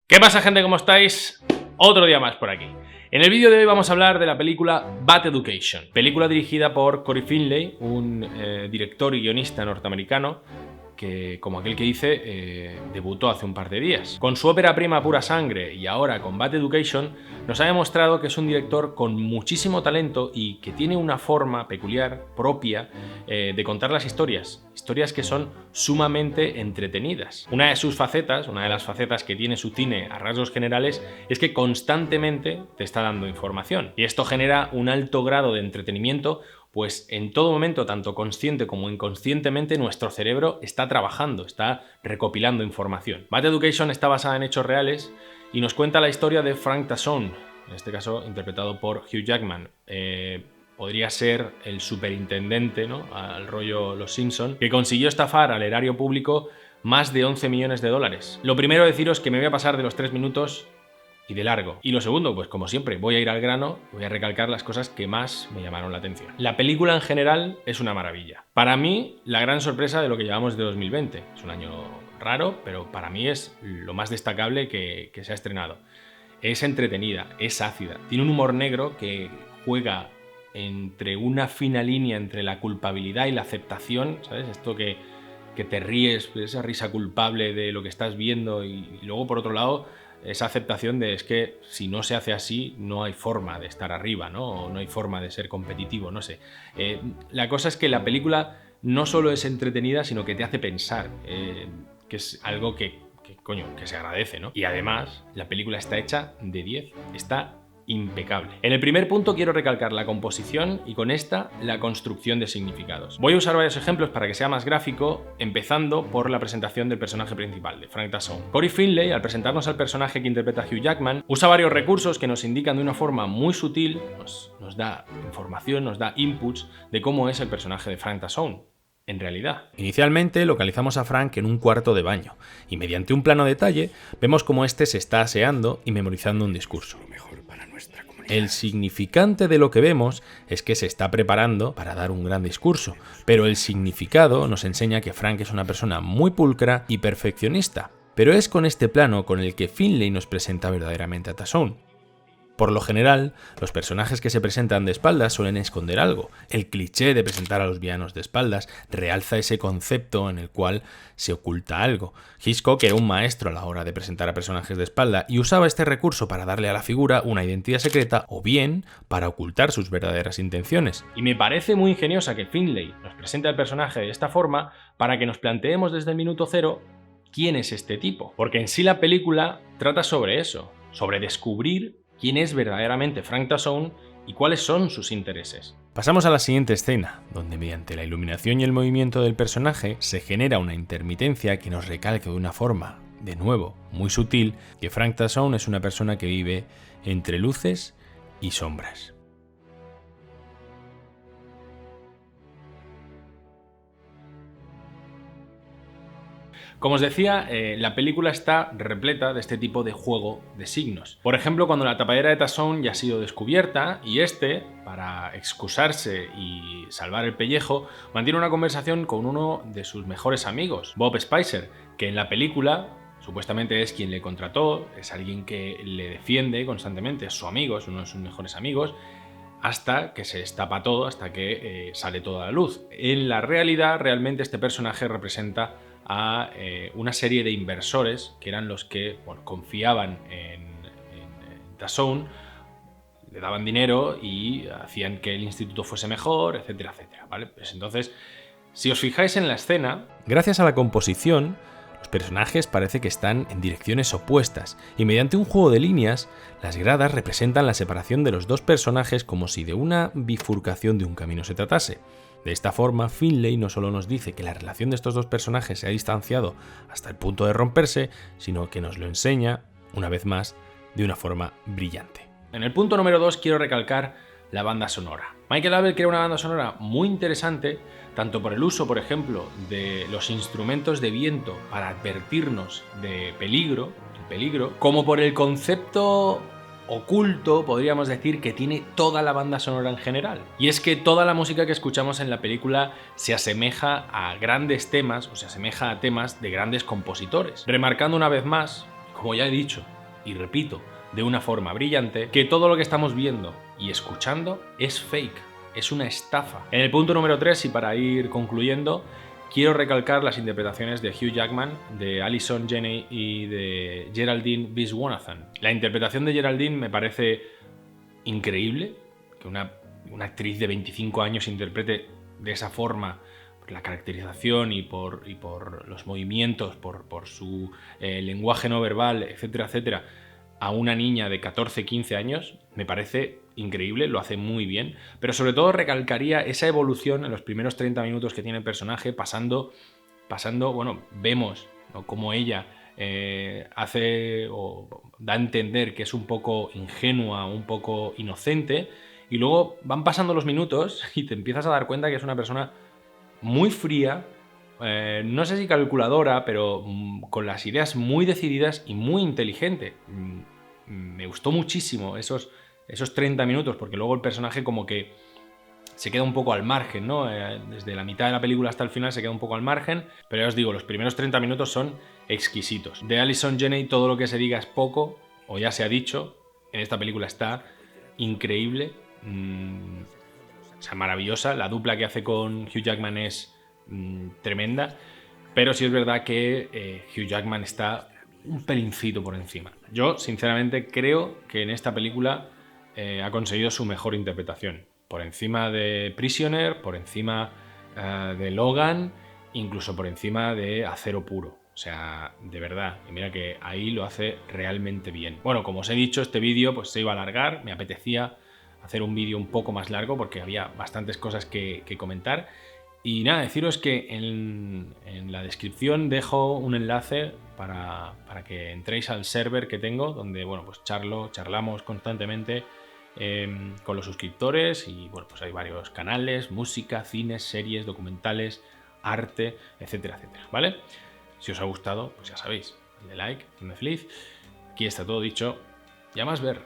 ¿Qué pasa, gente? ¿Cómo estáis? Otro día más por aquí. En el vídeo de hoy vamos a hablar de la película Bad Education, película dirigida por Cory Finley, un director y guionista norteamericano que, como aquel que dice, debutó hace un par de días. Con su ópera prima Pura Sangre y ahora con Bad Education, nos ha demostrado que es un director con muchísimo talento y que tiene una forma peculiar, propia, de contar las historias. Historias que son sumamente entretenidas. Una de las facetas que tiene su cine a rasgos generales, es que constantemente te está dando información. Y esto genera un alto grado de entretenimiento, pues en todo momento, tanto consciente como inconscientemente, nuestro cerebro está trabajando, está recopilando información. Bad Education está basada en hechos reales y nos cuenta la historia de Frank Tassone, en este caso interpretado por Hugh Jackman. Podría ser el superintendente, ¿no?, al rollo Los Simpson, que consiguió estafar al erario público más de 11 millones de dólares. Lo primero, deciros que me voy a pasar de los 3 minutos y de largo. Y lo segundo, pues como siempre, voy a ir al grano, voy a recalcar las cosas que más me llamaron la atención. La película en general es una maravilla. Para mí, la gran sorpresa de lo que llevamos de 2020. Es un año raro, pero para mí es lo más destacable que se ha estrenado. Es entretenida, es ácida, tiene un humor negro que juega entre una fina línea entre la culpabilidad y la aceptación, ¿sabes? Esto que te ríes, esa risa culpable de lo que estás viendo y luego, por otro lado, esa aceptación de es que si no se hace así no hay forma de estar arriba, ¿no? O no hay forma de ser competitivo, no sé. La cosa es que la película no solo es entretenida, sino que te hace pensar, que es algo que se agradece, ¿no? Y además, la película está hecha de 10, está impecable. En el primer punto quiero recalcar la composición y con esta la construcción de significados. Voy a usar varios ejemplos para que sea más gráfico, empezando por la presentación del personaje principal, de Frank Tassone. Cory Finley, al presentarnos al personaje que interpreta Hugh Jackman, usa varios recursos que nos indican de una forma muy sutil, nos da información, nos da inputs de cómo es el personaje de Frank Tassone en realidad. Inicialmente localizamos a Frank en un cuarto de baño y mediante un plano detalle vemos cómo este se está aseando y memorizando un discurso. El significante de lo que vemos es que se está preparando para dar un gran discurso, pero el significado nos enseña que Frank es una persona muy pulcra y perfeccionista. Pero es con este plano con el que Finley nos presenta verdaderamente a Tassone. Por lo general, los personajes que se presentan de espaldas suelen esconder algo. El cliché de presentar a los villanos de espaldas realza ese concepto en el cual se oculta algo. Hitchcock era un maestro a la hora de presentar a personajes de espalda y usaba este recurso para darle a la figura una identidad secreta o bien para ocultar sus verdaderas intenciones. Y me parece muy ingeniosa que Finley nos presente al personaje de esta forma para que nos planteemos desde el minuto cero quién es este tipo. Porque en sí la película trata sobre eso, sobre descubrir quién es verdaderamente Frank Tassone y cuáles son sus intereses. Pasamos a la siguiente escena, donde mediante la iluminación y el movimiento del personaje se genera una intermitencia que nos recalca de una forma, de nuevo, muy sutil, que Frank Tassone es una persona que vive entre luces y sombras. Como os decía, la película está repleta de este tipo de juego de signos. Por ejemplo, cuando la tapadera de Tassone ya ha sido descubierta y este, para excusarse y salvar el pellejo, mantiene una conversación con uno de sus mejores amigos, Bob Spicer, que en la película supuestamente es quien le contrató, es alguien que le defiende constantemente, es su amigo, es uno de sus mejores amigos, hasta que se destapa todo, hasta que sale toda la luz. En la realidad, realmente este personaje representa a una serie de inversores que eran los que, bueno, confiaban en Tassone, le daban dinero y hacían que el instituto fuese mejor, etcétera, etcétera, ¿vale? Pues entonces, si os fijáis en la escena, gracias a la composición, los personajes parece que están en direcciones opuestas y mediante un juego de líneas, las gradas representan la separación de los dos personajes como si de una bifurcación de un camino se tratase. De esta forma, Finley no solo nos dice que la relación de estos dos personajes se ha distanciado hasta el punto de romperse, sino que nos lo enseña, una vez más, de una forma brillante. En el punto número 2 quiero recalcar la banda sonora. Michael Abel crea una banda sonora muy interesante, tanto por el uso, por ejemplo, de los instrumentos de viento para advertirnos de peligro, como por el concepto oculto, podríamos decir, que tiene toda la banda sonora en general. Y es que toda la música que escuchamos en la película se asemeja a grandes temas, o se asemeja a temas de grandes compositores. Remarcando una vez más, como ya he dicho, y repito, de una forma brillante, que todo lo que estamos viendo y escuchando es fake, es una estafa. En el punto número 3, y para ir concluyendo, quiero recalcar las interpretaciones de Hugh Jackman, de Allison Janney y de Geraldine Viswanathan. La interpretación de Geraldine me parece increíble, que una actriz de 25 años interprete de esa forma, por la caracterización y por los movimientos, por su lenguaje no verbal, etcétera, etcétera, a una niña de 14-15 años, me parece increíble, lo hace muy bien, pero sobre todo recalcaría esa evolución en los primeros 30 minutos que tiene el personaje, pasando, bueno, vemos, ¿no?, cómo ella hace o da a entender que es un poco ingenua, un poco inocente, y luego van pasando los minutos y te empiezas a dar cuenta que es una persona muy fría, no sé si calculadora, pero con las ideas muy decididas y muy inteligente. Me gustó muchísimo esos 30 minutos, porque luego el personaje como que se queda un poco al margen, ¿no? Desde la mitad de la película hasta el final se queda un poco al margen, pero ya os digo, los primeros 30 minutos son exquisitos. De Allison Janney todo lo que se diga es poco, o ya se ha dicho, en esta película está increíble, o sea, maravillosa. La dupla que hace con Hugh Jackman es tremenda, pero sí es verdad que Hugh Jackman está un pelincito por encima. Yo, sinceramente, creo que en esta película ha conseguido su mejor interpretación. Por encima de Prisoner, por encima de Logan, incluso por encima de Acero Puro. O sea, de verdad, y mira que ahí lo hace realmente bien. Bueno, como os he dicho, este vídeo pues se iba a alargar, me apetecía hacer un vídeo un poco más largo porque había bastantes cosas que comentar. Y nada, deciros que en la descripción dejo un enlace para que entréis al server que tengo, donde bueno, pues charlamos constantemente con los suscriptores, y bueno, pues hay varios canales, música, cines, series, documentales, arte, etcétera, etcétera, ¿vale? Si os ha gustado, pues ya sabéis, de like, me feliz. Aquí está todo dicho, ya más ver.